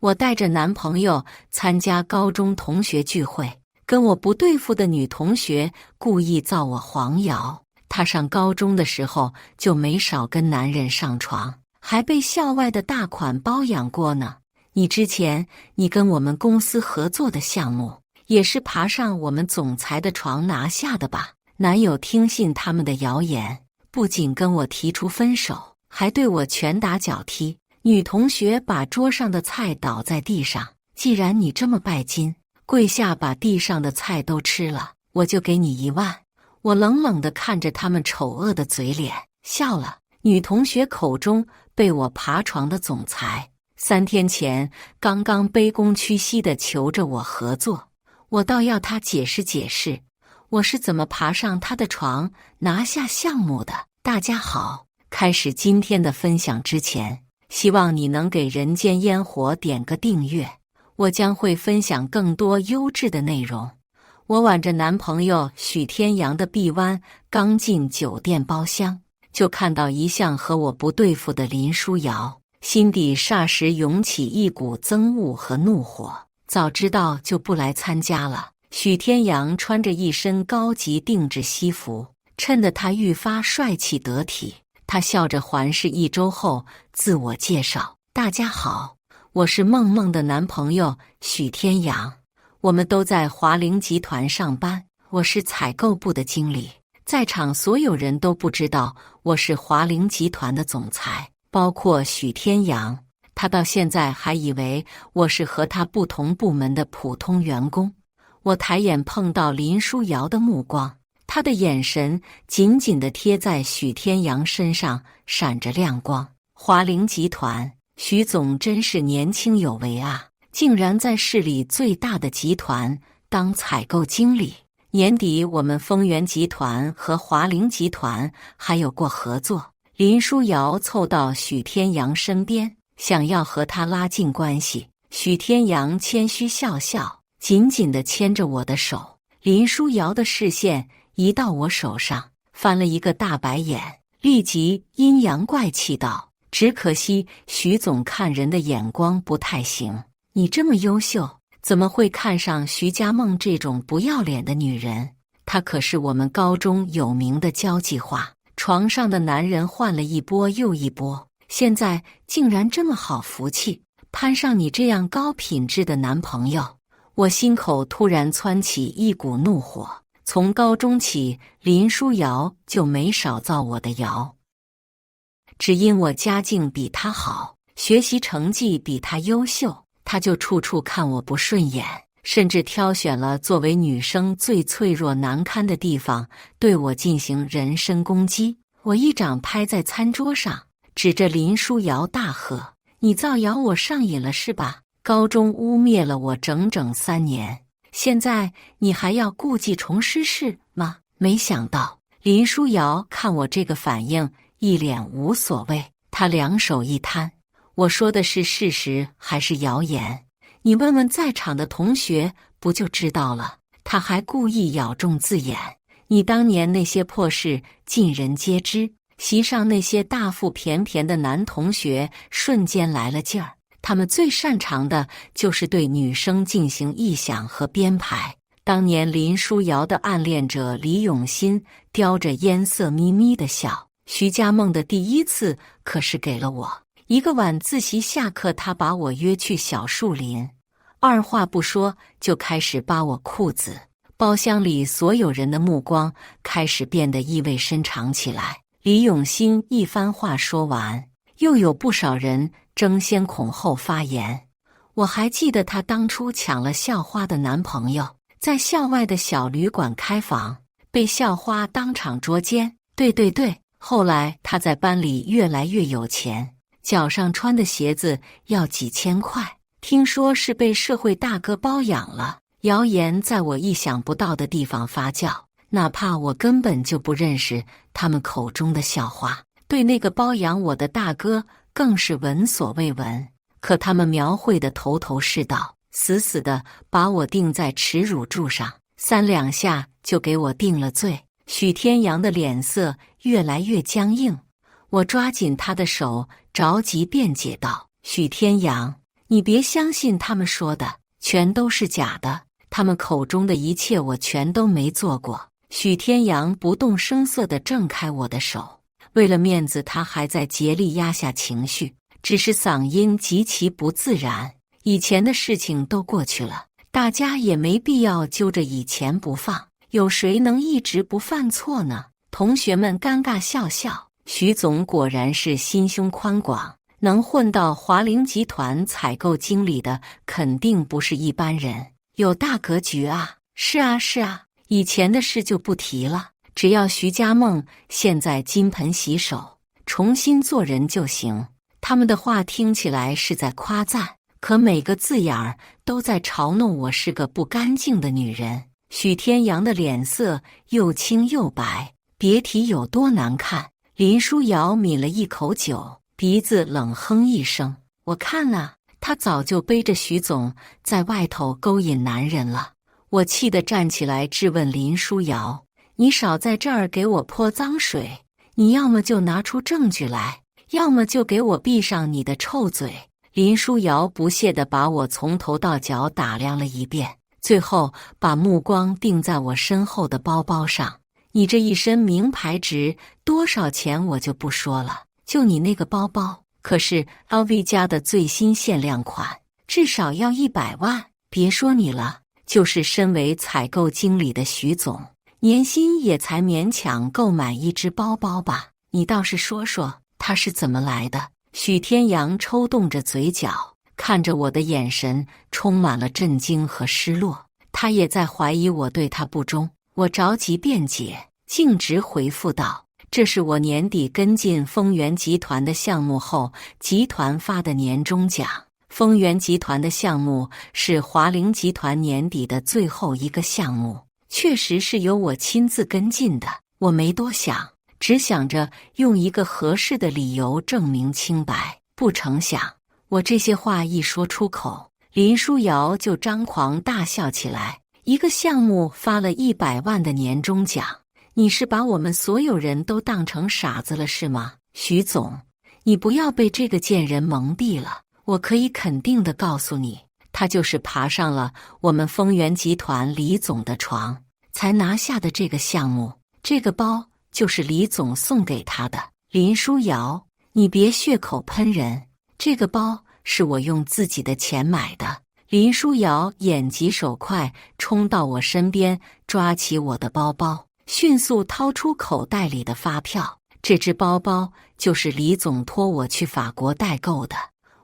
我带着男朋友参加高中同学聚会，跟我不对付的女同学故意造我黄谣。她上高中的时候就没少跟男人上床，还被校外的大款包养过呢。之前你跟我们公司合作的项目，也是爬上我们总裁的床拿下的吧？男友听信他们的谣言，不仅跟我提出分手，还对我拳打脚踢。女同学把桌上的菜倒在地上，既然你这么拜金，跪下把地上的菜都吃了，我就给你1万。我冷冷地看着他们丑恶的嘴脸，笑了。女同学口中被我爬床的总裁，3天前刚刚卑躬屈膝地求着我合作，我倒要他解释解释，我是怎么爬上他的床拿下项目的。大家好，开始今天的分享之前，希望你能给人间烟火点个订阅，我将会分享更多优质的内容。我挽着男朋友许天阳的臂弯，刚进酒店包厢，就看到一向和我不对付的林书瑶，心底霎时涌起一股憎恶和怒火。早知道就不来参加了。许天阳穿着一身高级定制西服，衬得他愈发帅气得体。他笑着环视1周后自我介绍：大家好，我是梦梦的男朋友许天阳，我们都在华菱集团上班，我是采购部的经理。在场所有人都不知道我是华菱集团的总裁，包括许天阳，他到现在还以为我是和他不同部门的普通员工。我抬眼碰到林书瑶的目光，他的眼神紧紧地贴在许天阳身上，闪着亮光。华菱集团，许总真是年轻有为啊，竟然在市里最大的集团当采购经理。年底我们丰源集团和华菱集团还有过合作。林书瑶凑到许天阳身边，想要和他拉近关系。许天阳谦虚笑笑，紧紧地牵着我的手。林书瑶的视线移到我手上，翻了一个大白眼，立即阴阳怪气道：只可惜许总看人的眼光不太行，你这么优秀，怎么会看上徐家梦这种不要脸的女人？她可是我们高中有名的交际花，床上的男人换了一波又一波，现在竟然这么好福气，攀上你这样高品质的男朋友。我心口突然窜起一股怒火，从高中起，林书瑶就没少造我的谣，只因我家境比她好，学习成绩比她优秀，她就处处看我不顺眼，甚至挑选了作为女生最脆弱难堪的地方，对我进行人身攻击。我一掌拍在餐桌上，指着林书瑶大喝：你造谣我上瘾了是吧？高中污蔑了我整整3年，现在你还要故技重施是吗？没想到林书瑶看我这个反应，一脸无所谓，她两手一摊：我说的是事实还是谣言？你问问在场的同学不就知道了。她还故意咬中字眼：你当年那些破事尽人皆知。席上那些大腹便便的男同学瞬间来了劲儿，他们最擅长的就是对女生进行臆想和编排。当年林书瑶的暗恋者李永新叼着烟色眯眯的笑，徐家梦的第一次可是给了我。一个晚自习下课，他把我约去小树林，二话不说就开始扒我裤子。包厢里所有人的目光开始变得意味深长起来。李永新一番话说完，又有不少人争先恐后发言。我还记得她当初抢了校花的男朋友，在校外的小旅馆开房，被校花当场捉奸。对，后来她在班里越来越有钱，脚上穿的鞋子要几千块，听说是被社会大哥包养了。谣言在我意想不到的地方发酵，哪怕我根本就不认识他们口中的校花，对那个包养我的大哥更是闻所未闻。可他们描绘的头头是道，死死地把我钉在耻辱柱上，3两下就给我定了罪。许天阳的脸色越来越僵硬，我抓紧他的手，着急辩解道：许天阳，你别相信他们说的，全都是假的。他们口中的一切我全都没做过。许天阳不动声色地挣开我的手，为了面子，他还在竭力压下情绪，只是嗓音极其不自然。以前的事情都过去了，大家也没必要揪着以前不放，有谁能一直不犯错呢？同学们尴尬笑笑。许总果然是心胸宽广，能混到华菱集团采购经理的肯定不是一般人，有大格局啊。是啊是啊，以前的事就不提了，只要徐家梦现在金盆洗手，重新做人就行。他们的话听起来是在夸赞，可每个字眼儿都在嘲弄我是个不干净的女人。许天阳的脸色又青又白，别提有多难看。林书瑶抿了一口酒，鼻子冷哼一声。我看啊，他早就背着徐总在外头勾引男人了。我气得站起来质问林书瑶：你少在这儿给我泼脏水，你要么就拿出证据来，要么就给我闭上你的臭嘴。林书瑶不屑地把我从头到脚打量了一遍，最后把目光定在我身后的包包上。你这一身名牌值多少钱我就不说了，就你那个包包，可是 LV 家的最新限量款，至少要100万。别说你了，就是身为采购经理的徐总，年薪也才勉强购买一只包包吧。你倒是说说，他是怎么来的？许天阳抽动着嘴角，看着我的眼神充满了震惊和失落。他也在怀疑我对他不忠。我着急辩解，径直回复道：这是我年底跟进丰源集团的项目后，集团发的年终奖。丰源集团的项目是华菱集团年底的最后一个项目，确实是由我亲自跟进的。我没多想，只想着用一个合适的理由证明清白。不成想，我这些话一说出口，林书瑶就张狂大笑起来。一个项目发了100万的年终奖，你是把我们所有人都当成傻子了是吗？徐总，你不要被这个贱人蒙蔽了。我可以肯定地告诉你，他就是爬上了我们丰源集团李总的床，才拿下的这个项目。这个包就是李总送给他的。林书瑶，你别血口喷人，这个包是我用自己的钱买的。林书瑶眼疾手快，冲到我身边，抓起我的包包，迅速掏出口袋里的发票。这只包包就是李总托我去法国代购的，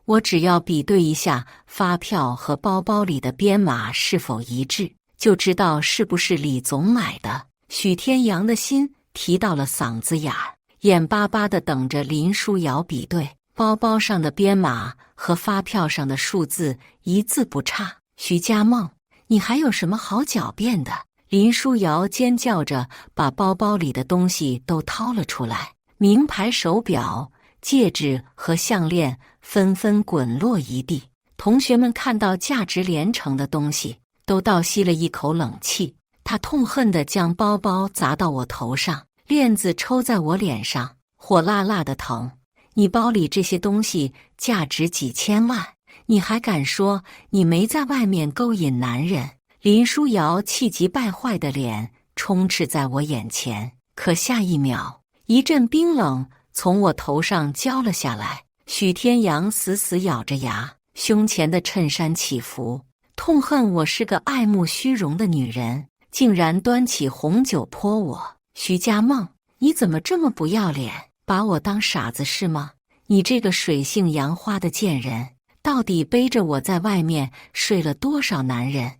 我只要比对一下发票和包包里的编码是否一致，就知道是不是李总买的。许天阳的心提到了嗓子眼儿，眼巴巴地等着林书瑶比对。包包上的编码和发票上的数字一字不差。徐家梦，你还有什么好狡辩的？林书瑶尖叫着把包包里的东西都掏了出来，名牌手表、戒指和项链纷纷滚落一地。同学们看到价值连城的东西，都倒吸了一口冷气。他痛恨地将包包砸到我头上，链子抽在我脸上，火辣辣的疼。你包里这些东西价值几千万，你还敢说你没在外面勾引男人？林书瑶气急败坏的脸充斥在我眼前，可下一秒，一阵冰冷从我头上浇了下来。许天阳死死咬着牙，胸前的衬衫起伏，痛恨我是个爱慕虚荣的女人，竟然端起红酒泼我。徐家梦，你怎么这么不要脸？把我当傻子是吗？你这个水性杨花的贱人，到底背着我在外面睡了多少男人？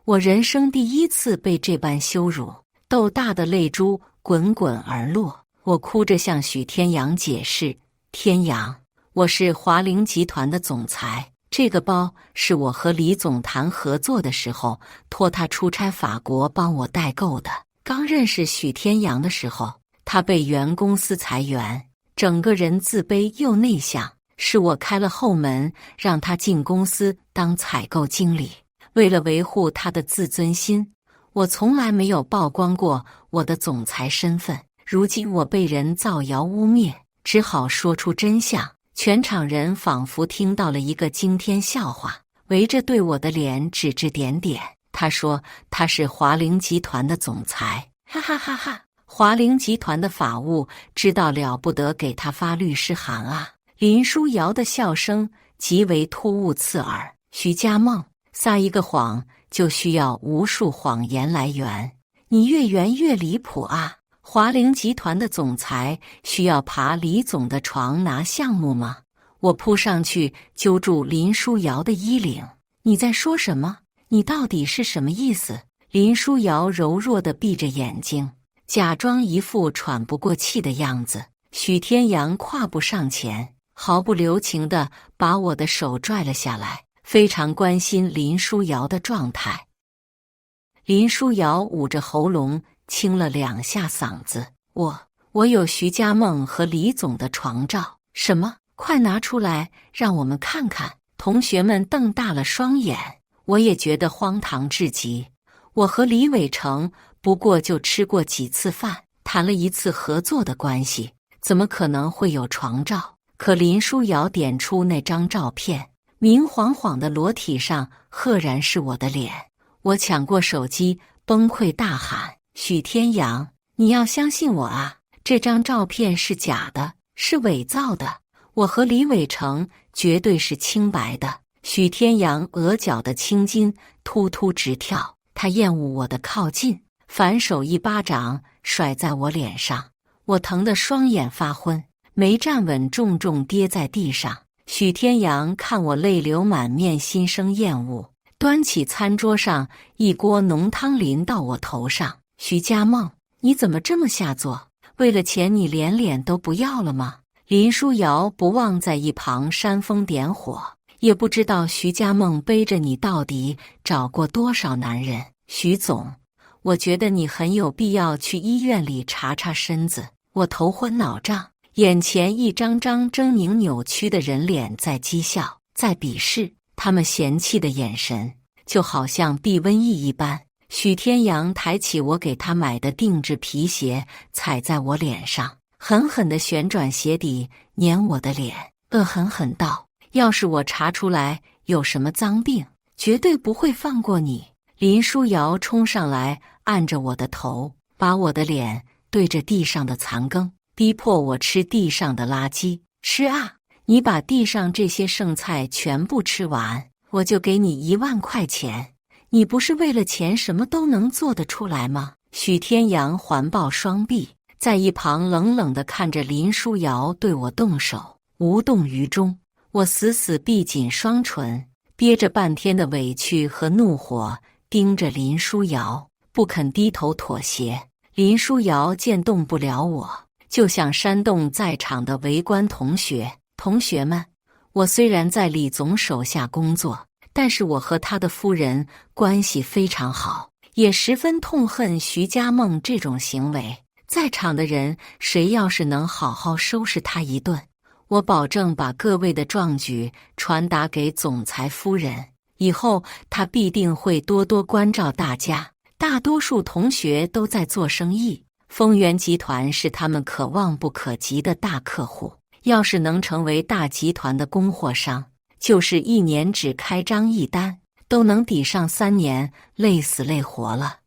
我人生第一次被这般羞辱，豆大的泪珠滚滚而落。我哭着向许天阳解释：天阳，我是华菱集团的总裁，这个包是我和李总谈合作的时候，托他出差法国帮我代购的。刚认识许天阳的时候，他被原公司裁员，整个人自卑又内向，是我开了后门让他进公司当采购经理。为了维护他的自尊心，我从来没有曝光过我的总裁身份。如今我被人造谣污蔑，只好说出真相。全场人仿佛听到了一个惊天笑话，围着对我的脸指指点点。他说他是华凌集团的总裁，哈哈哈哈！华凌集团的法务知道了不得，给他发律师函啊！林书瑶的笑声极为突兀刺耳。徐家梦，撒一个谎就需要无数谎言来圆，你越圆越离谱啊！华凌集团的总裁需要爬李总的床拿项目吗？我扑上去揪住林书瑶的衣领，你在说什么？你到底是什么意思？林书瑶柔弱地闭着眼睛，假装一副喘不过气的样子。许天阳跨步上前，毫不留情地把我的手拽了下来，非常关心林书瑶的状态。林书瑶捂着喉咙清了2下嗓子，我有徐家梦和李总的床照。什么？快拿出来让我们看看！同学们瞪大了双眼，我也觉得荒唐至极。我和李伟成不过就吃过几次饭，谈了一次合作的关系，怎么可能会有床照？可林书瑶点出那张照片，明晃晃的裸体上赫然是我的脸。我抢过手机，崩溃大喊：许天阳，你要相信我啊！这张照片是假的，是伪造的，我和李伟成绝对是清白的。许天阳额角的青筋突突直跳，他厌恶我的靠近，反手一巴掌甩在我脸上，我疼得双眼发昏，没站稳，重重跌在地上。许天阳看我泪流满面，心生厌恶，端起餐桌上一锅浓汤淋到我头上。徐家梦，你怎么这么下作？为了钱你连脸都不要了吗？林书瑶不忘在一旁煽风点火，也不知道徐家梦背着你到底找过多少男人。徐总，我觉得你很有必要去医院里查查身子。我头昏脑胀，眼前一张张狰狞扭曲的人脸在讥笑，在鄙视，他们嫌弃的眼神就好像避瘟疫一般。许天阳抬起我给他买的定制皮鞋，踩在我脸上，狠狠地旋转鞋底碾我的脸，恶狠狠道：要是我查出来有什么脏病，绝对不会放过你。林书瑶冲上来按着我的头，把我的脸对着地上的残羹，逼迫我吃地上的垃圾。吃啊，你把地上这些剩菜全部吃完，我就给你1万块钱。你不是为了钱什么都能做得出来吗？许天阳环抱双臂，在一旁冷冷地看着林书瑶对我动手，无动于衷。我死死闭紧双唇，憋着半天的委屈和怒火，盯着林书瑶，不肯低头妥协。林书瑶见动不了我，就想煽动在场的围观同学。同学们，我虽然在李总手下工作，但是我和他的夫人关系非常好，也十分痛恨徐家梦这种行为。在场的人谁要是能好好收拾他一顿，我保证把各位的壮举传达给总裁夫人，以后他必定会多多关照大家。大多数同学都在做生意，丰源集团是他们可望不可及的大客户，要是能成为大集团的供货商，就是1年只开张1单，都能抵上3年累死累活了。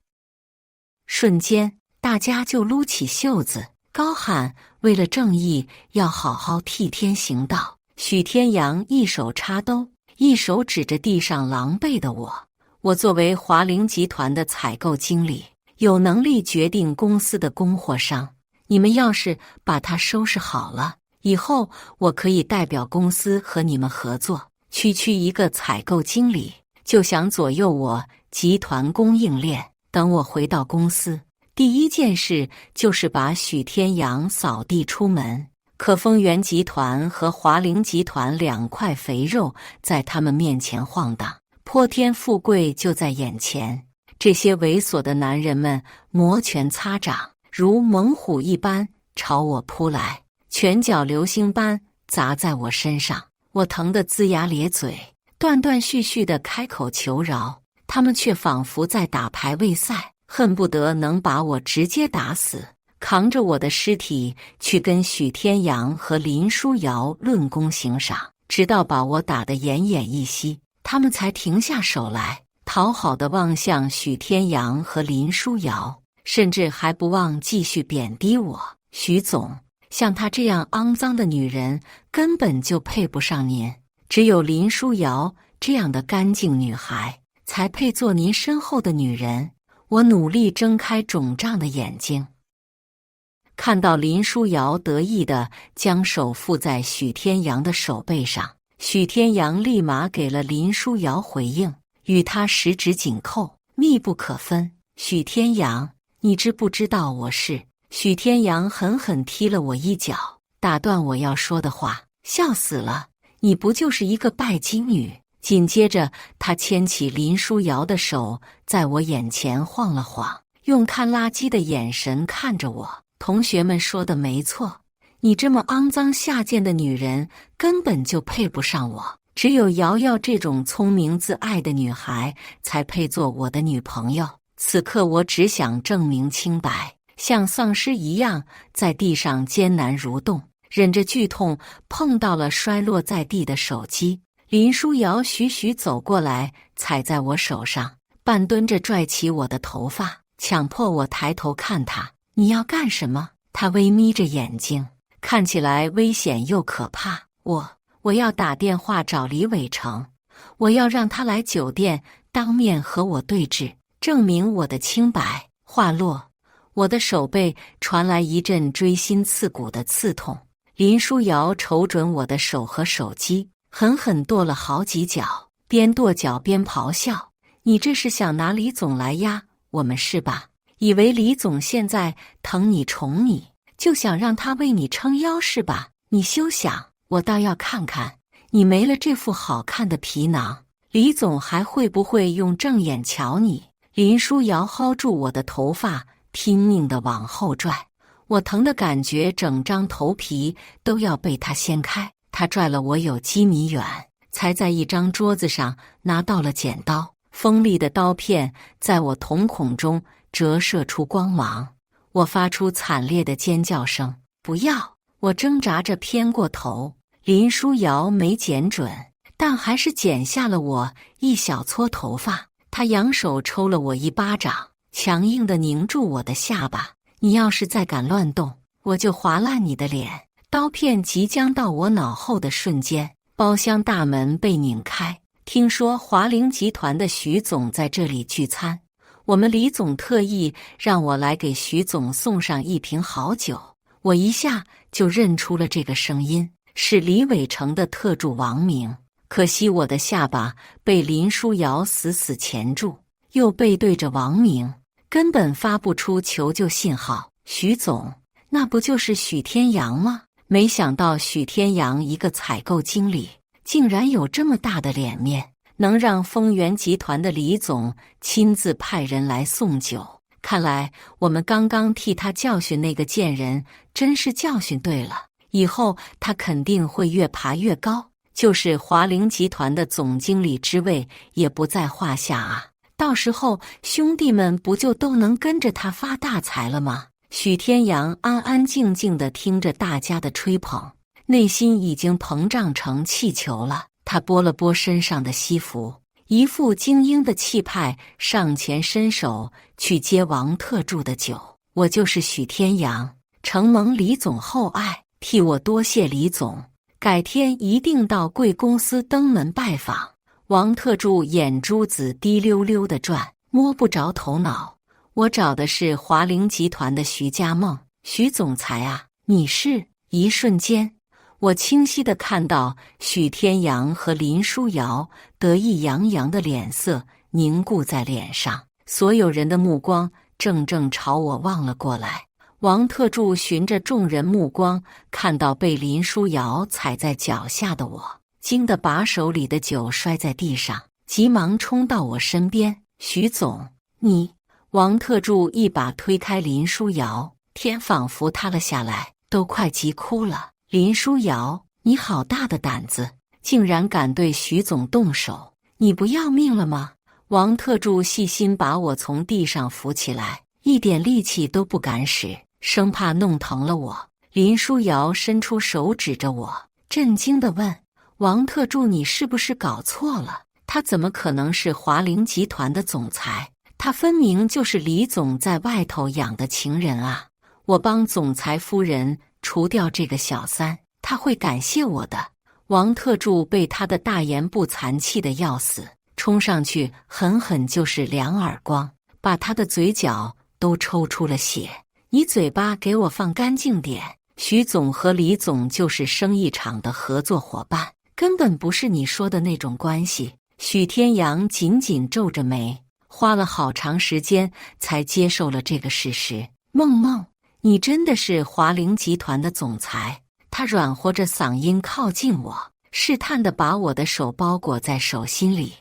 瞬间，大家就撸起袖子，高喊为了正义要好好替天行道。许天阳一手插兜，一手指着地上狼狈的我。我作为华凌集团的采购经理，有能力决定公司的供货商，你们要是把它收拾好了，以后我可以代表公司和你们合作。区区一个采购经理就想左右我集团供应链，等我回到公司，第一件事就是把许天阳扫地出门。可丰源集团和华凌集团2块肥肉在他们面前晃荡，泼天富贵就在眼前。这些猥琐的男人们摩拳擦掌，如猛虎一般朝我扑来，拳脚流星般砸在我身上。我疼得龇牙咧嘴，断断续续地开口求饶，他们却仿佛在打排位赛，恨不得能把我直接打死。扛着我的尸体去跟许天阳和林书瑶论功行赏，直到把我打得奄奄一息，他们才停下手来，讨好地望向许天阳和林书瑶，甚至还不忘继续贬低我。许总，像她这样肮脏的女人根本就配不上您，只有林书瑶这样的干净女孩才配做您身后的女人。我努力睁开肿胀的眼睛，看到林书瑶得意地将手附在许天阳的手背上，许天阳立马给了林书瑶回应，与他十指紧扣，密不可分。许天阳，你知不知道我是……许天阳狠狠踢了我一脚，打断我要说的话，笑死了，你不就是一个拜金女？紧接着他牵起林书瑶的手，在我眼前晃了晃，用看垃圾的眼神看着我。同学们说的没错，你这么肮脏下贱的女人根本就配不上我，只有瑶瑶这种聪明自爱的女孩才配做我的女朋友。此刻我只想证明清白，像丧尸一样在地上艰难蠕动，忍着剧痛碰到了摔落在地的手机。林书瑶徐徐走过来，踩在我手上，半蹲着拽起我的头发，强迫我抬头看她。你要干什么？她微眯着眼睛，看起来危险又可怕。我要打电话找李伟成，我要让他来酒店当面和我对质，证明我的清白。话落，我的手背传来一阵锥心刺骨的刺痛。林书瑶瞅准我的手和手机，狠狠跺了好几脚，边跺脚边咆哮：你这是想拿李总来压我们是吧？以为李总现在疼你宠你，就想让他为你撑腰是吧？你休想！我倒要看看你没了这副好看的皮囊，李总还会不会用正眼瞧你？林书瑶薅住我的头发，拼命地往后拽，我疼的感觉整张头皮都要被他掀开。他拽了我有几米远，才在一张桌子上拿到了剪刀，锋利的刀片在我瞳孔中折射出光芒，我发出惨烈的尖叫声。不要！我挣扎着偏过头，林书瑶没剪准，但还是剪下了我一小撮头发。他扬手抽了我一巴掌，强硬地拧住我的下巴。你要是再敢乱动，我就划烂你的脸。刀片即将到我脑后的瞬间，包厢大门被拧开。听说华菱集团的徐总在这里聚餐，我们李总特意让我来给徐总送上一瓶好酒。我一下就认出了这个声音，是李伟成的特助王明。可惜我的下巴被林书瑶死死钳住，又背对着王明，根本发不出求救信号。徐总，那不就是许天阳吗？没想到许天阳一个采购经理，竟然有这么大的脸面，能让丰源集团的李总亲自派人来送酒。看来我们刚刚替他教训那个贱人，真是教训对了，以后他肯定会越爬越高，就是华菱集团的总经理之位也不在话下啊！到时候兄弟们不就都能跟着他发大财了吗？许天阳安安静静地听着大家的吹捧，内心已经膨胀成气球了。他拨了拨身上的西服，一副精英的气派，上前伸手去接王特助的酒。我就是许天阳，承蒙李总厚爱，替我多谢李总，改天一定到贵公司登门拜访。王特助眼珠子滴溜溜地转，摸不着头脑。我找的是华菱集团的徐家梦，徐总裁啊，你是？一瞬间，我清晰地看到许天阳和林书瑶得意洋洋的脸色凝固在脸上，所有人的目光正朝我望了过来。王特助循着众人目光，看到被林书瑶踩在脚下的我，惊得把手里的酒摔在地上，急忙冲到我身边。徐总，你……王特助一把推开林书瑶，天仿佛塌了下来，都快急哭了。林书瑶，你好大的胆子，竟然敢对徐总动手，你不要命了吗？王特助细心把我从地上扶起来，一点力气都不敢使，生怕弄疼了我。林书瑶伸出手指着我，震惊地问：王特助，你是不是搞错了？他怎么可能是华陵集团的总裁？他分明就是李总在外头养的情人啊！我帮总裁夫人除掉这个小三，他会感谢我的。王特助被他的大言不惭气得要死，冲上去狠狠就是2耳光，把他的嘴角都抽出了血。你嘴巴给我放干净点！徐总和李总就是生意场的合作伙伴，根本不是你说的那种关系。许天阳紧紧皱着眉，花了好长时间才接受了这个事实。梦梦，你真的是华陵集团的总裁？他软和着嗓音靠近我，试探地把我的手包裹在手心里。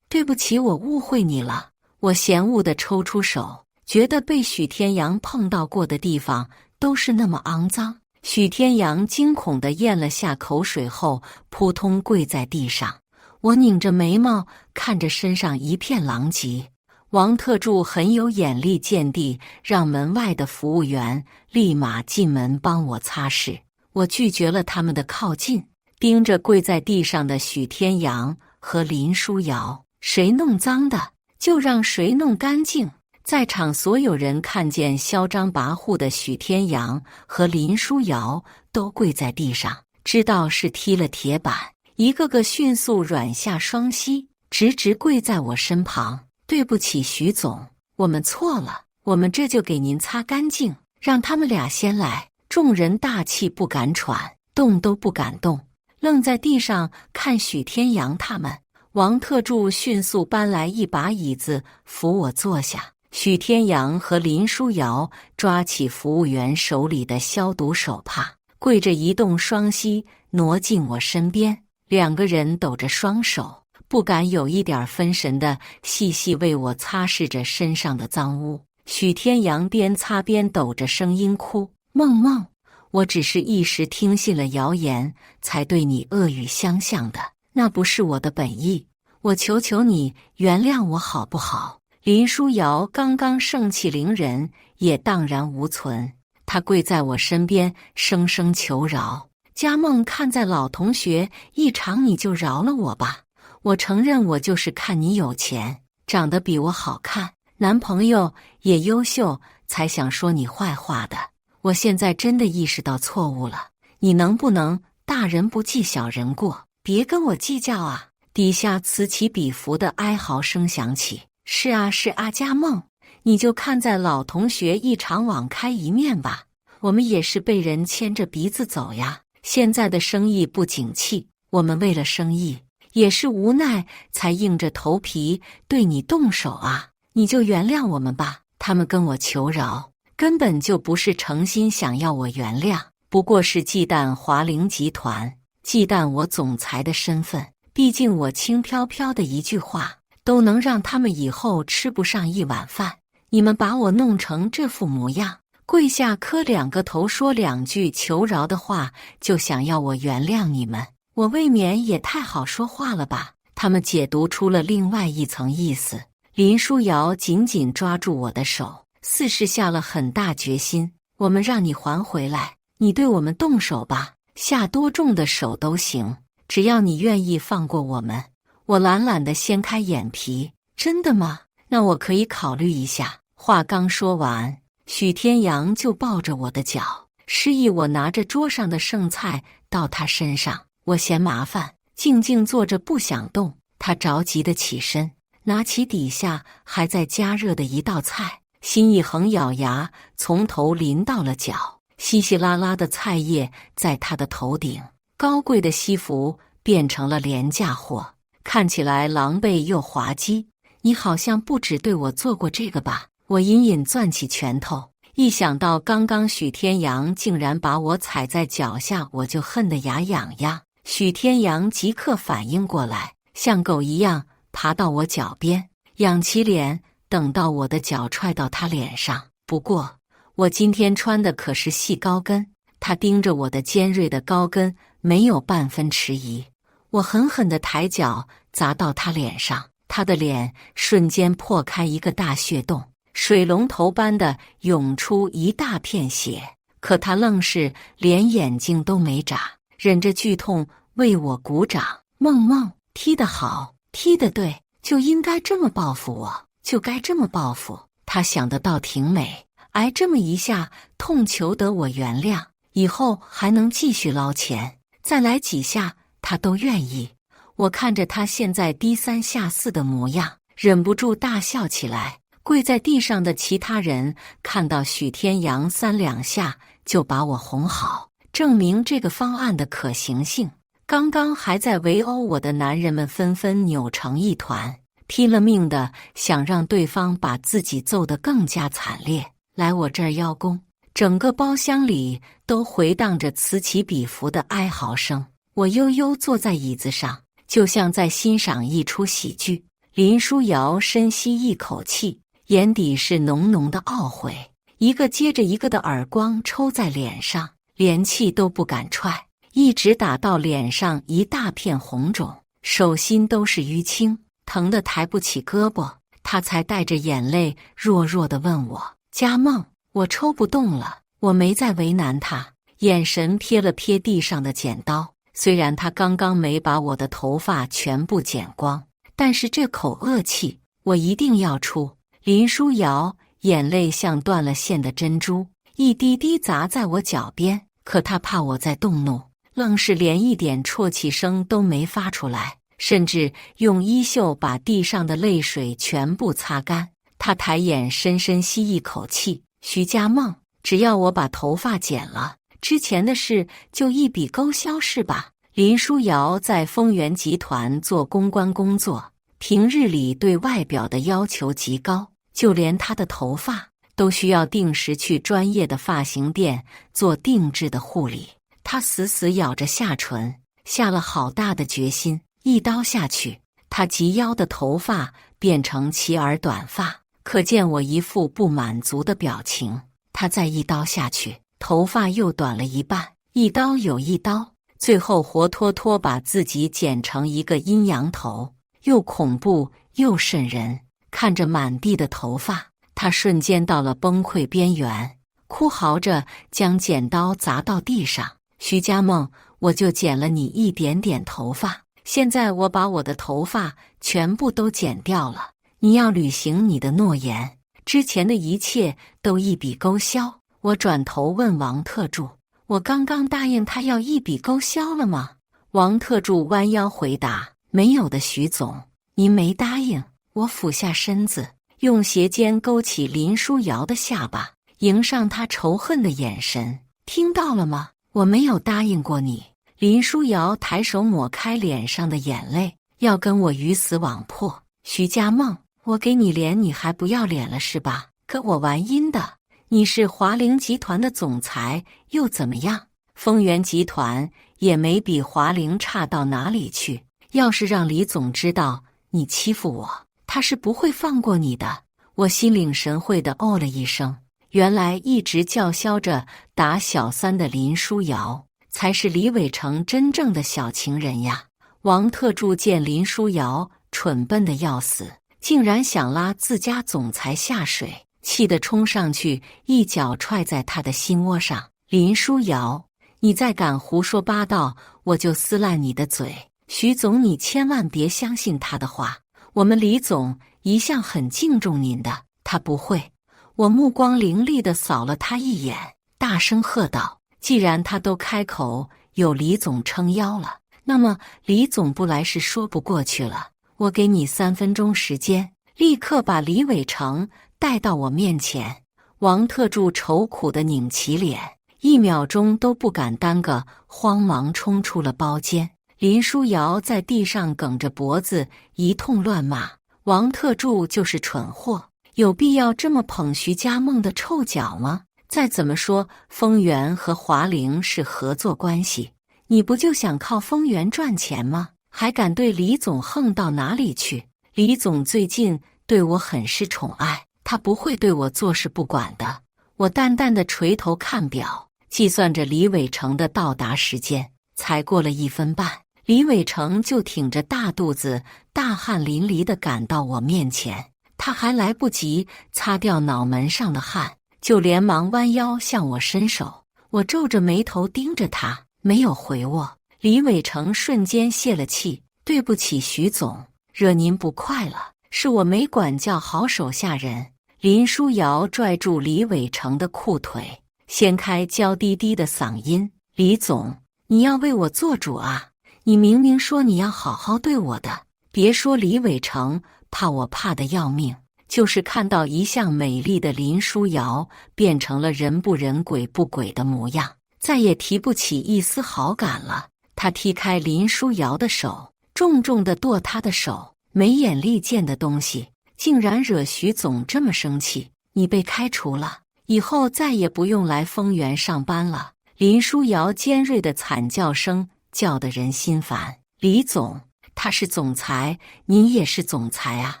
对不起，我误会你了。我嫌恶地抽出手，觉得被许天阳碰到过的地方都是那么肮脏。许天阳惊恐地咽了下口水后，扑通跪在地上。我拧着眉毛看着身上一片狼藉。王特助很有眼力见地，让门外的服务员立马进门帮我擦拭。我拒绝了他们的靠近，盯着跪在地上的许天阳和林书瑶，谁弄脏的就让谁弄干净。在场所有人看见嚣张跋扈的许天阳和林书瑶都跪在地上，知道是踢了铁板，一个个迅速软下双膝，直直跪在我身旁。对不起，徐总，我们错了，我们这就给您擦干净。让他们俩先来。众人大气不敢喘，动都不敢动，愣在地上看许天阳他们。王特助迅速搬来一把椅子扶我坐下。许天阳和林书瑶抓起服务员手里的消毒手帕，跪着移动双膝挪进我身边。2个人抖着双手，不敢有一点分神的细细为我擦拭着身上的脏污。许天阳边擦边抖着声音哭：梦梦，我只是一时听信了谣言，才对你恶语相向的，那不是我的本意，我求求你原谅我好不好？林书瑶刚刚盛气凌人，也荡然无存，她跪在我身边声声求饶：佳梦，看在老同学一场，你就饶了我吧。我承认我就是看你有钱，长得比我好看，男朋友也优秀，才想说你坏话的。我现在真的意识到错误了，你能不能大人不计小人过，别跟我计较啊！底下此起彼伏的哀嚎声响起。是啊是啊，佳梦，你就看在老同学一场网开一面吧，我们也是被人牵着鼻子走呀。现在的生意不景气，我们为了生意也是无奈才硬着头皮对你动手啊，你就原谅我们吧。他们跟我求饶，根本就不是诚心想要我原谅，不过是忌惮华陵集团，忌惮我总裁的身份。毕竟我轻飘飘的一句话都能让他们以后吃不上一碗饭。你们把我弄成这副模样，跪下磕2个头，说2句求饶的话，就想要我原谅你们，我未免也太好说话了吧？他们解读出了另外一层意思。林书瑶紧紧抓住我的手，似是下了很大决心。我们让你还回来，你对我们动手吧，下多重的手都行，只要你愿意放过我们。我懒懒地掀开眼皮，真的吗？那我可以考虑一下。话刚说完，许天阳就抱着我的脚，示意我拿着桌上的剩菜到他身上。我嫌麻烦，静静坐着不想动。他着急地起身，拿起底下还在加热的一道菜，心一横，咬牙从头淋到了脚，稀稀拉拉的菜叶在他的头顶，高贵的西服变成了廉价货，看起来狼狈又滑稽。你好像不止对我做过这个吧？我隐隐攥起拳头，一想到刚刚许天阳竟然把我踩在脚下，我就恨得牙痒痒。许天阳即刻反应过来，像狗一样爬到我脚边，仰起脸，等到我的脚踹到他脸上。不过我今天穿的可是细高跟。他盯着我的尖锐的高跟，没有半分迟疑。我狠狠地抬脚砸到他脸上，他的脸瞬间破开一个大血洞，水龙头般的涌出一大片血，可他愣是连眼睛都没眨，忍着剧痛为我鼓掌。梦梦，踢得好，踢得对，就应该这么报复我，就该这么报复。他想得倒挺美，挨这么一下，痛求得我原谅，以后还能继续捞钱，再来几下他都愿意。我看着他现在低三下四的模样，忍不住大笑起来。跪在地上的其他人看到许天阳三两下就把我哄好，证明这个方案的可行性。刚刚还在围殴我的男人们纷纷扭成一团，拼了命的想让对方把自己揍得更加惨烈，来我这儿邀功。整个包厢里都回荡着此起彼伏的哀嚎声。我悠悠坐在椅子上，就像在欣赏一出喜剧。林书瑶深吸一口气，眼底是浓浓的懊悔，一个接着一个的耳光抽在脸上，连气都不敢踹，一直打到脸上一大片红肿，手心都是淤青，疼得抬不起胳膊。他才带着眼泪弱弱地问我：佳梦，我抽不动了。我没再为难他，眼神瞥了瞥地上的剪刀，虽然他刚刚没把我的头发全部剪光，但是这口恶气我一定要出。林书瑶眼泪像断了线的珍珠，一滴滴砸在我脚边，可他怕我再动怒，愣是连一点啜泣声都没发出来，甚至用衣袖把地上的泪水全部擦干。他抬眼深深吸一口气：徐佳梦，只要我把头发剪了，之前的事就一笔勾销是吧？林书瑶在丰源集团做公关工作，平日里对外表的要求极高，就连她的头发都需要定时去专业的发型店做定制的护理。她死死咬着下唇，下了好大的决心，一刀下去，她及腰的头发变成齐耳短发，可见我一副不满足的表情。她再一刀下去，头发又短了一半，一刀有一刀，最后活脱脱把自己剪成一个阴阳头，又恐怖又瘆人。看着满地的头发，他瞬间到了崩溃边缘，哭嚎着将剪刀砸到地上。徐佳梦，我就剪了你一点点头发，现在我把我的头发全部都剪掉了，你要履行你的诺言，之前的一切都一笔勾销。我转头问王特助：我刚刚答应他要一笔勾销了吗？王特助弯腰回答：没有的，徐总，您没答应。我俯下身子，用鞋尖勾起林书瑶的下巴，迎上她仇恨的眼神。听到了吗？我没有答应过你。林书瑶抬手抹开脸上的眼泪，要跟我鱼死网破。徐佳梦，我给你脸你还不要脸了是吧？可我玩阴的，你是华菱集团的总裁又怎么样？丰源集团也没比华菱差到哪里去，要是让李总知道你欺负我，他是不会放过你的。我心领神会地哦了一声，原来一直叫嚣着打小三的林书瑶才是李伟成真正的小情人呀。王特助见林书瑶蠢笨得要死，竟然想拉自家总裁下水，气得冲上去一脚踹在他的心窝上。林书瑶，你再敢胡说八道，我就撕烂你的嘴。徐总，你千万别相信他的话，我们李总一向很敬重您的，他不会。我目光凌厉地扫了他一眼，大声喝道：既然他都开口有李总撑腰了，那么李总不来是说不过去了。我给你3分钟时间，立刻把李伟成带到我面前。王特助愁苦地拧起脸，1秒钟都不敢耽搁，慌忙冲出了包间。林书瑶在地上梗着脖子一通乱骂，王特助就是蠢货，有必要这么捧徐佳梦的臭脚吗？再怎么说丰源和华菱是合作关系，你不就想靠丰源赚钱吗？还敢对李总横到哪里去？李总最近对我很是宠爱，他不会对我坐视不管的。我淡淡的垂头看表，计算着李伟成的到达时间，才过了1分半，李伟成就挺着大肚子大汗淋漓地赶到我面前。他还来不及擦掉脑门上的汗，就连忙弯腰向我伸手。我皱着眉头盯着他，没有回我。李伟成瞬间泄了气：“对不起，徐总，惹您不快了，是我没管教好手下人。”林书瑶拽住李伟成的裤腿，掀开娇滴滴的嗓音：“李总，你要为我做主啊！你明明说你要好好对我的。”别说李伟成怕我怕得要命，就是看到一向美丽的林书瑶变成了人不人鬼不鬼的模样，再也提不起一丝好感了。他踢开林书瑶的手，重重地剁她的手。没眼力见的东西，竟然惹徐总这么生气！你被开除了，以后再也不用来丰源上班了。林书瑶尖锐的惨叫声叫得人心烦。李总，他是总裁，您也是总裁啊，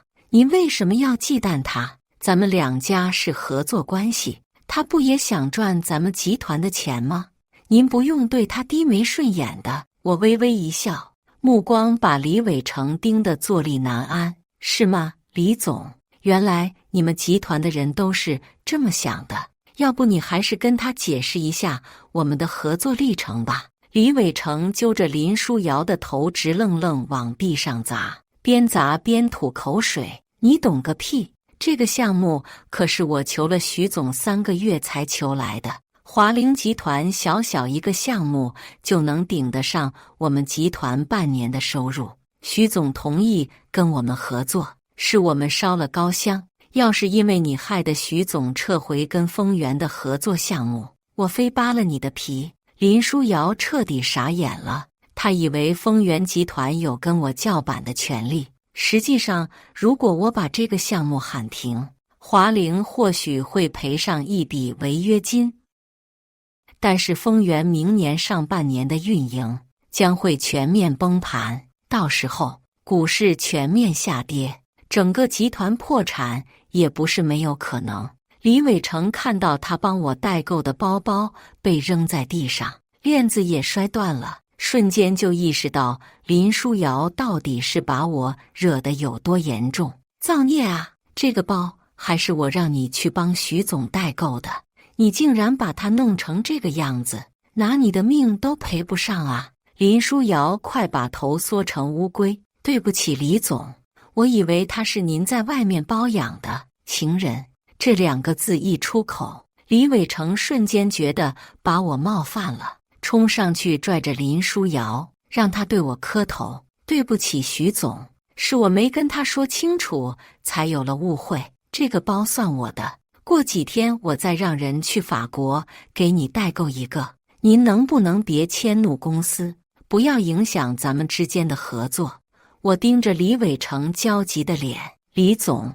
您为什么要忌惮他？咱们两家是合作关系，他不也想赚咱们集团的钱吗？您不用对他低眉顺眼的。我微微一笑，目光把李伟成盯得坐立难安。是吗，李总？原来你们集团的人都是这么想的，要不你还是跟他解释一下我们的合作历程吧。李伟成揪着林书瑶的头直愣愣往地上砸，边砸边吐口水。你懂个屁！这个项目可是我求了徐总3个月才求来的。华菱集团小小一个项目就能顶得上我们集团半年的收入。徐总同意跟我们合作，是我们烧了高香。要是因为你害得徐总撤回跟丰源的合作项目，我非扒了你的皮！林书瑶彻底傻眼了，他以为丰源集团有跟我叫板的权利。实际上，如果我把这个项目喊停，华菱或许会赔上一笔违约金。但是丰源明年上半年的运营将会全面崩盘，到时候股市全面下跌，整个集团破产也不是没有可能。李伟成看到他帮我代购的包包被扔在地上，链子也摔断了，瞬间就意识到林书瑶到底是把我惹得有多严重。造孽啊！这个包还是我让你去帮徐总代购的，你竟然把它弄成这个样子，拿你的命都赔不上啊！林书瑶快把头缩成乌龟。对不起，李总，我以为他是您在外面包养的情人。这2个字一出口，李伟成瞬间觉得把我冒犯了，冲上去拽着林书瑶，让他对我磕头。对不起，徐总，是我没跟他说清楚，才有了误会。这个包算我的，过几天我再让人去法国给你代购一个。您能不能别迁怒公司，不要影响咱们之间的合作？我盯着李伟成焦急的脸。李总，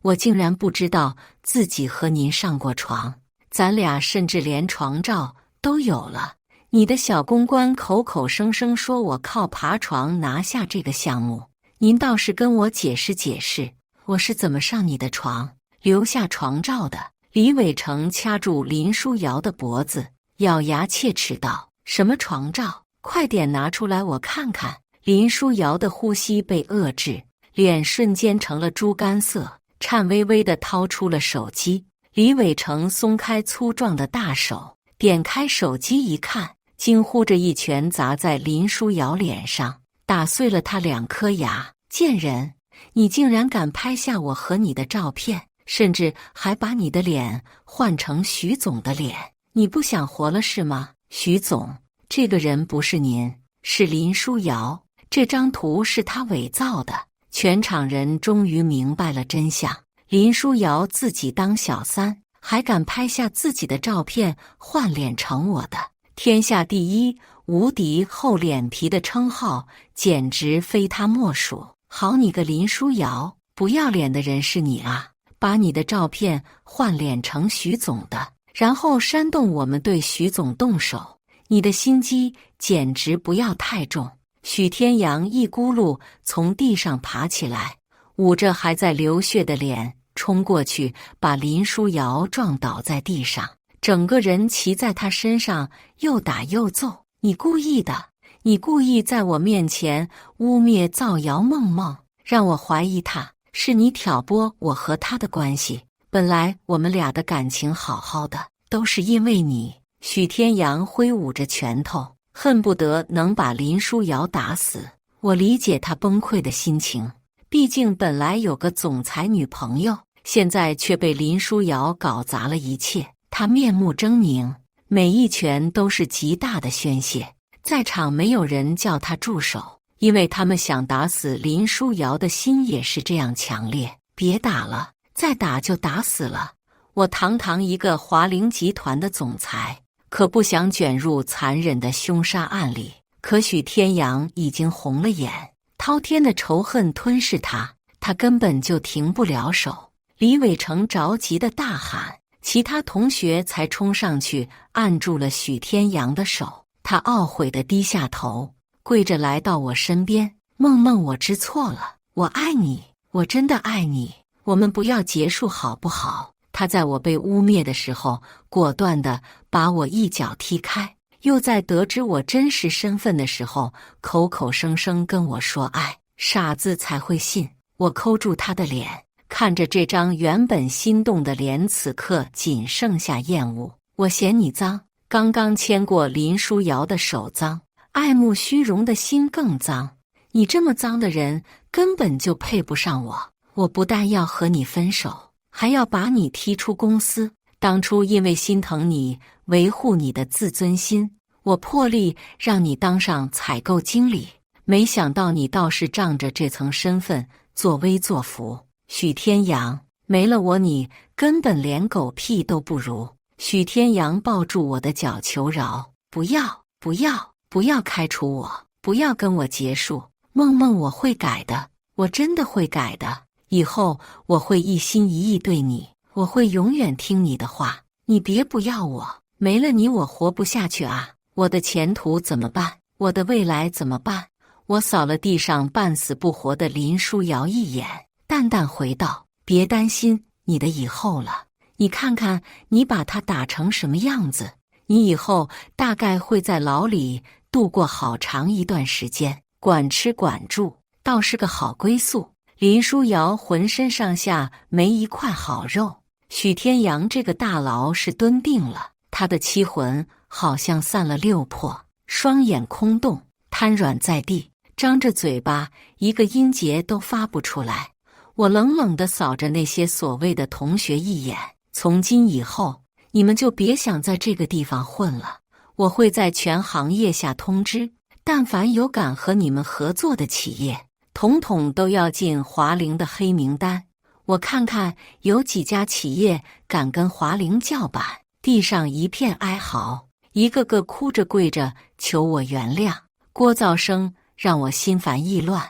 我竟然不知道自己和您上过床，咱俩甚至连床照都有了。你的小公关口口声声说我靠爬床拿下这个项目，您倒是跟我解释解释，我是怎么上你的床，留下床照的？李伟成掐住林书瑶的脖子，咬牙切齿道：“什么床照？快点拿出来我看看！”林书瑶的呼吸被遏制，脸瞬间成了猪肝色，颤巍巍地掏出了手机。李伟成松开粗壮的大手，点开手机一看，惊呼着一拳砸在林书瑶脸上，打碎了她2颗牙。贱人，你竟然敢拍下我和你的照片，甚至还把你的脸换成徐总的脸，你不想活了是吗？徐总，这个人不是您，是林书瑶，这张图是他伪造的。全场人终于明白了真相，林书瑶自己当小三，还敢拍下自己的照片换脸成我的，天下第一无敌厚脸皮的称号简直非他莫属。好你个林书瑶，不要脸的人是你啊！把你的照片换脸成徐总的，然后煽动我们对徐总动手，你的心机简直不要太重。许天阳一咕噜从地上爬起来，捂着还在流血的脸冲过去，把林书瑶撞倒在地上，整个人骑在他身上又打又揍。你故意的，你故意在我面前污蔑造谣梦梦，让我怀疑他。是你挑拨我和他的关系。本来我们俩的感情好好的，都是因为你。”许天阳挥舞着拳头，恨不得能把林书瑶打死。我理解他崩溃的心情，毕竟本来有个总裁女朋友，现在却被林书瑶搞砸了一切。他面目狰狞，每一拳都是极大的宣泄。在场没有人叫他住手，因为他们想打死林书瑶的心也是这样强烈。别打了，再打就打死了。我堂堂一个华陵集团的总裁，可不想卷入残忍的凶杀案里。可许天阳已经红了眼，滔天的仇恨吞噬他，他根本就停不了手。李伟成着急的大喊，其他同学才冲上去按住了许天阳的手。他懊悔地低下头，跪着来到我身边：“梦梦，我知错了，我爱你，我真的爱你，我们不要结束好不好？”他在我被污蔑的时候，果断地把我一脚踢开，又在得知我真实身份的时候，口口声声跟我说爱。傻子才会信。我抠住他的脸，看着这张原本心动的脸，此刻仅剩下厌恶。我嫌你脏，刚刚牵过林书瑶的手脏，爱慕虚荣的心更脏。你这么脏的人，根本就配不上我。我不但要和你分手，还要把你踢出公司。当初因为心疼你，维护你的自尊心，我破例让你当上采购经理，没想到你倒是仗着这层身份作威作福。许天阳，没了我你根本连狗屁都不如。许天阳抱住我的脚求饶：“不要，不要，不要开除我，不要跟我结束。梦梦，我会改的，我真的会改的。以后我会一心一意对你，我会永远听你的话。你别不要我，没了你我活不下去啊！我的前途怎么办？我的未来怎么办？”我扫了地上半死不活的林书瑶一眼，淡淡回道：“别担心你的以后了，你看看你把他打成什么样子，你以后大概会在牢里度过好长一段时间，管吃管住，倒是个好归宿。”林书瑶浑身上下没一块好肉，许天阳这个大牢是蹲定了，他的七魂好像散了六魄，双眼空洞，瘫软在地，张着嘴巴，一个音节都发不出来。我冷冷地扫着那些所谓的同学一眼，从今以后，你们就别想在这个地方混了。我会在全行业下通知，但凡有敢和你们合作的企业，统统都要进华陵的黑名单。我看看有几家企业敢跟华陵叫板。地上一片哀嚎，一个个哭着跪着求我原谅。聒噪声让我心烦意乱。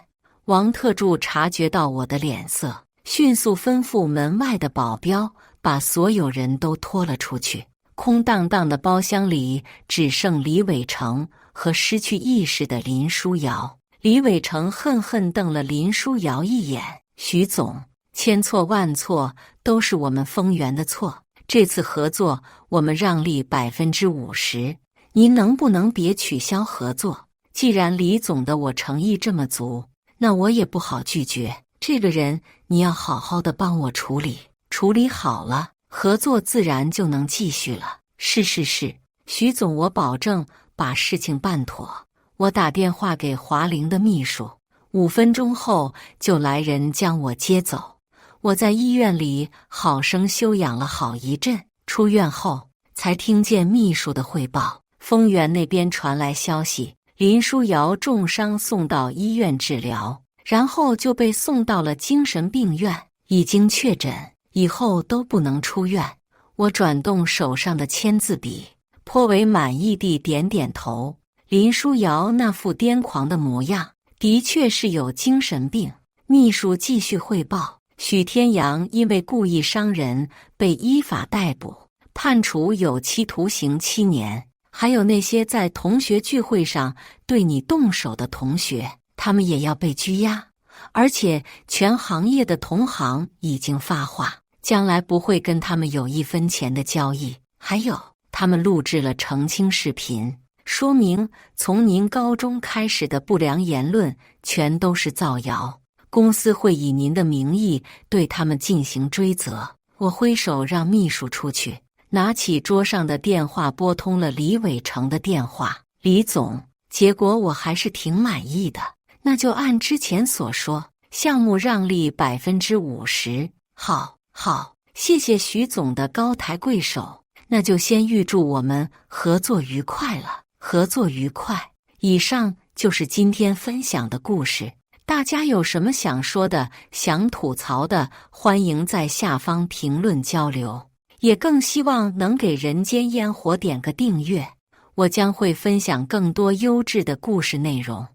王特助察觉到我的脸色，迅速吩咐门外的保镖把所有人都拖了出去。空荡荡的包厢里只剩李伟成和失去意识的林书瑶。李伟成恨恨瞪了林书瑶一眼：“许总，千错万错，都是我们丰源的错。这次合作我们让利50%，您能不能别取消合作？既然李总的我诚意这么足，那我也不好拒绝。这个人你要好好的帮我处理，处理好了，合作自然就能继续了。”“是，许总，我保证把事情办妥。”我打电话给华陵的秘书，5分钟后就来人将我接走。我在医院里好生休养了好一阵，出院后才听见秘书的汇报，丰源那边传来消息，林书瑶重伤送到医院治疗，然后就被送到了精神病院，已经确诊，以后都不能出院。我转动手上的签字笔，颇为满意地点点头。林书瑶那副癫狂的模样，的确是有精神病。秘书继续汇报，许天阳因为故意伤人被依法逮捕，判处有期徒刑7年。还有那些在同学聚会上对你动手的同学，他们也要被拘押。而且全行业的同行已经发话，将来不会跟他们有1分钱的交易。还有，他们录制了澄清视频，说明从您高中开始的不良言论全都是造谣，公司会以您的名义对他们进行追责。我挥手让秘书出去，拿起桌上的电话拨通了李伟成的电话。李总，结果我还是挺满意的，那就按之前所说，项目让利50%。好，谢谢徐总的高抬贵手，那就先预祝我们合作愉快了。合作愉快。以上就是今天分享的故事，大家有什么想说的、想吐槽的，欢迎在下方评论交流，也更希望能给人间烟火点个订阅，我将会分享更多优质的故事内容。